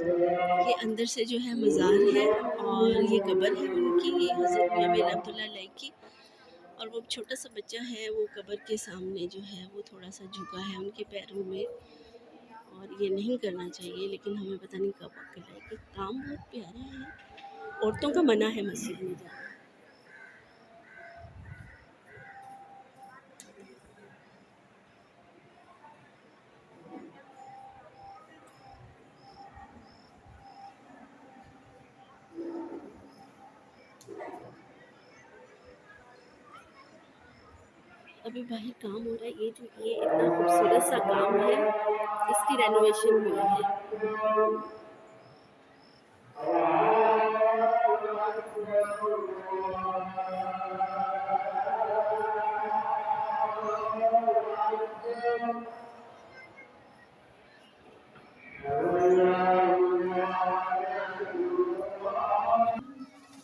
یہ اندر سے جو ہے مزار ہے اور یہ قبر ہے ان کی حضرت میاں میرا عبداللہ علیہ کی، اور وہ چھوٹا سا بچہ ہے وہ قبر کے سامنے جو ہے وہ تھوڑا سا جھکا ہے ان کے پیروں میں، اور یہ نہیں کرنا چاہیے لیکن ہمیں پتہ نہیں کب عقل آئے گی۔ کام بہت پیارا ہے، عورتوں کا منع ہے مسجد میں جانا۔ ابھی باہر کام ہو رہا ہے، یہ اتنا خوبصورت سا کام ہے، اس کی رینوویشن ہوئی ہے۔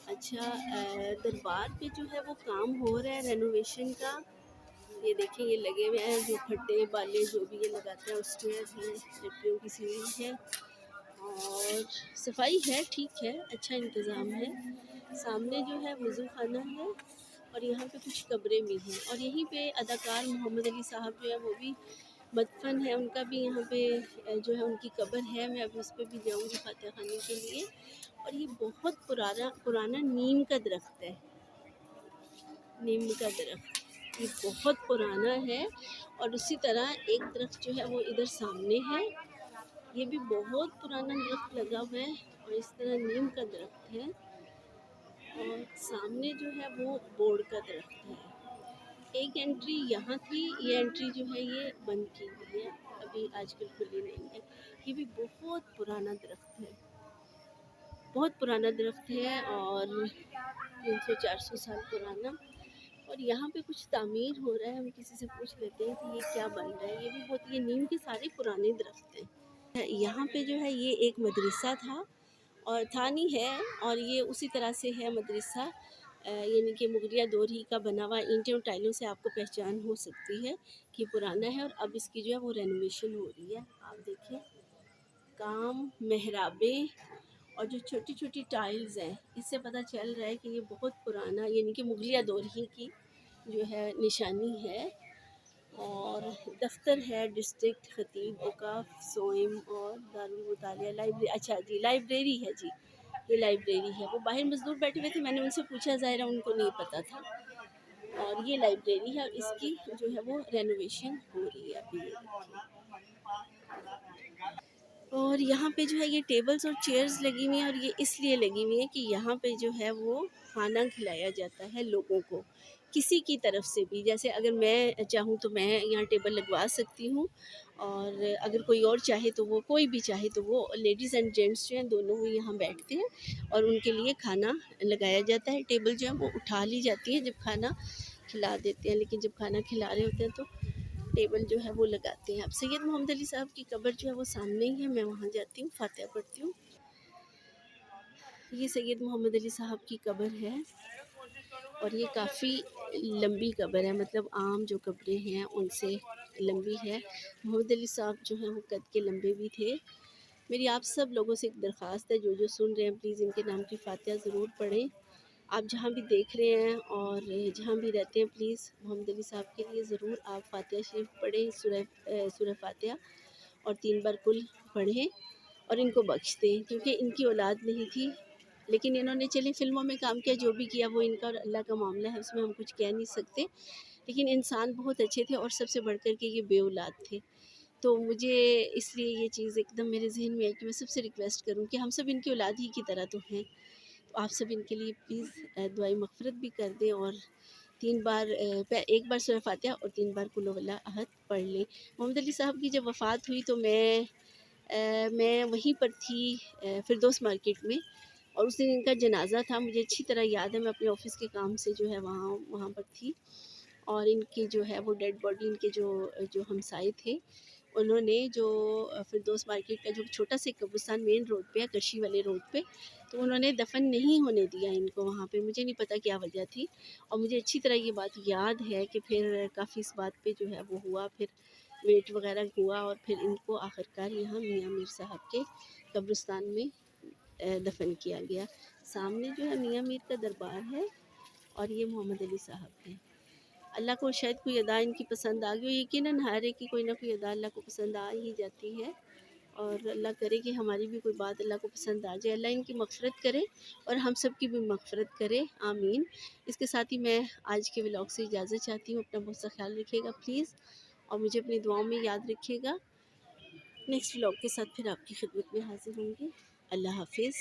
اچھا، دربار پہ جو ہے وہ کام ہو رہا ہے رینوویشن کا، یہ دیکھیں یہ لگے ہوئے ہیں جو پھٹے بالے جو بھی یہ لگاتے ہیں، اسٹیئرز ہیں، لکڑیوں کی سیڑھی ہے، اور صفائی ہے، ٹھیک ہے، اچھا انتظام ہے۔ سامنے جو ہے وضو خانہ ہے اور یہاں پہ کچھ قبریں بھی ہیں، اور یہیں پہ اداکار محمد علی صاحب جو ہے وہ بھی مدفن ہے، ان کا بھی یہاں پہ جو ہے ان کی قبر ہے، میں اب اس پہ بھی جاؤں گی فاتحہ خوانی کے لیے۔ اور یہ بہت پرانا نیم کا درخت ہے، نیم کا درخت یہ بہت پرانا ہے، اور اسی طرح ایک درخت جو ہے وہ ادھر سامنے ہے، یہ بھی بہت پرانا درخت لگا ہوا ہے، اور اس طرح نیم کا درخت ہے، اور سامنے جو ہے وہ بورڈ کا درخت ہے۔ ایک انٹری یہاں تھی، یہ انٹری جو ہے یہ بند کی ہوئی ہے، ابھی آج کل کھلی نہیں ہے۔ یہ بھی بہت پرانا درخت ہے، بہت پرانا درخت ہے، اور 300-400 سال پرانا، اور یہاں پہ کچھ تعمیر ہو رہا ہے، ہم کسی سے پوچھ لیتے ہیں کہ یہ کیا بن رہا ہے۔ یہ بھی بہت، یہ نیم کے سارے پرانے درخت ہیں۔ یہاں پہ جو ہے یہ ایک مدرسہ تھا اور تھانی ہے، اور یہ اسی طرح سے ہے مدرسہ، یعنی کہ مغلیہ دور ہی کا بنا ہوا، اینٹیں اور ٹائلوں سے آپ کو پہچان ہو سکتی ہے کہ پرانا ہے، اور اب اس کی جو ہے وہ رینوویشن ہو رہی ہے۔ آپ دیکھیں کام، محرابیں، اور جو چھوٹی چھوٹی ٹائلز ہیں، اس سے پتہ چل رہا ہے کہ یہ بہت پرانا، یعنی کہ مغلیہ دور ہی کی جو ہے نشانی ہے۔ اور دفتر ہے ڈسٹرکٹ خطیب اوقاف سوئم اور دارالمطالعہ لائبریری، اچھا جی لائبریری ہے جی، یہ لائبریری ہے۔ وہ باہر مزدور بیٹھے ہوئے تھے، میں نے ان سے پوچھا، ظاہرہ ان کو نہیں پتہ تھا، اور یہ لائبریری ہے، اور اس کی جو ہے وہ رینوویشن ہو رہی ہے ابھی، یہ دیکھیے۔ اور یہاں پہ جو ہے یہ ٹیبلز اور چیئرز لگی ہوئی ہیں، اور یہ اس لیے لگی ہوئی ہیں کہ یہاں پہ جو ہے وہ کھانا کھلایا جاتا ہے لوگوں کو، کسی کی طرف سے بھی، جیسے اگر میں چاہوں تو میں یہاں ٹیبل لگوا سکتی ہوں، اور اگر کوئی اور چاہے تو وہ، کوئی بھی چاہے تو وہ، لیڈیز اینڈ جینٹس جو ہیں دونوں وہ یہاں بیٹھتے ہیں، اور ان کے لیے کھانا لگایا جاتا ہے۔ ٹیبل جو ہے وہ اٹھا لی جاتی ہے جب کھانا کھلا دیتے ہیں، لیکن جب کھانا کھلا رہے ہوتے ہیں تو ٹیبل جو ہے وہ لگاتے ہیں۔ اب سید محمد علی صاحب کی قبر جو ہے وہ سامنے ہی ہے، میں وہاں جاتی ہوں، فاتحہ پڑھتی ہوں۔ یہ سید محمد علی صاحب کی قبر ہے، اور یہ کافی لمبی قبر ہے، مطلب عام جو قبریں ہیں ان سے لمبی ہے۔ محمد علی صاحب جو ہیں وہ قد کے لمبے بھی تھے۔ میری آپ سب لوگوں سے ایک درخواست ہے، جو سن رہے ہیں پلیز ان کے نام کی فاتحہ ضرور پڑھیں۔ آپ جہاں بھی دیکھ رہے ہیں اور جہاں بھی رہتے ہیں، پلیز محمد علی صاحب کے لیے ضرور آپ فاتحہ شریف پڑھیں، سورہ فاتحہ، اور 3 بار کل پڑھیں، اور ان کو بخش دیں، کیونکہ ان کی اولاد نہیں تھی، لیکن انہوں نے چلیں فلموں میں کام کیا، جو بھی کیا وہ ان کا اور اللہ کا معاملہ ہے، اس میں ہم کچھ کہہ نہیں سکتے، لیکن انسان بہت اچھے تھے، اور سب سے بڑھ کر کے یہ بے اولاد تھے۔ تو مجھے اس لیے یہ چیز ایک دم میرے ذہن میں ہے کہ میں سب سے ریکویسٹ کروں کہ ہم سب ان کی اولاد ہی کی طرح تو ہیں، تو آپ سب ان کے لیے پلیز دعائیں مغفرت بھی کر دیں، اور 3 بار، ایک بار سورہ فاتحہ اور 3 بار قل هو اللہ احد پڑھ لیں۔ محمد علی صاحب کی جب وفات ہوئی تو میں وہیں پر تھی، فردوس مارکیٹ میں، اور اس دن ان کا جنازہ تھا، مجھے اچھی طرح یاد ہے، میں اپنے آفس کے کام سے جو ہے وہاں پر تھی، اور ان کی جو ہے وہ ڈیڈ باڈی، ان کے جو ہمسائے تھے، انہوں نے جو فردوس مارکیٹ کا جو چھوٹا سا قبرستان مین روڈ پہ ہے، کرشی والے روڈ پہ، تو انہوں نے دفن نہیں ہونے دیا ان کو وہاں پہ، مجھے نہیں پتہ کیا وجہ تھی، اور مجھے اچھی طرح یہ بات یاد ہے کہ پھر کافی اس بات پہ جو ہے وہ ہوا، پھر ویٹ وغیرہ ہوا اور پھر ان کو آخرکار یہاں میاں میر صاحب کے قبرستان میں دفن کیا گیا۔ سامنے جو ہے میاں میر کا دربار ہے اور یہ محمد علی صاحب ہیں۔ اللہ کو شاید کوئی ادا ان کی پسند آ گئی ہو، یقیناً ہر ایک کی کوئی نہ کوئی ادا اللہ کو پسند آ ہی جاتی ہے، اور اللہ کرے کہ ہماری بھی کوئی بات اللہ کو پسند آ جائے، اللہ ان کی مغفرت کرے اور ہم سب کی بھی مغفرت کرے، آمین۔ اس کے ساتھ ہی میں آج کے ولاگ سے اجازت چاہتی ہوں، اپنا بہت سا خیال رکھیے گا پلیز، اور مجھے اپنی دعاؤں میں یاد رکھیے گا۔ نیکسٹ ولاگ کے ساتھ پھر آپ کی خدمت میں حاضر ہوں گی۔ اللہ حافظ۔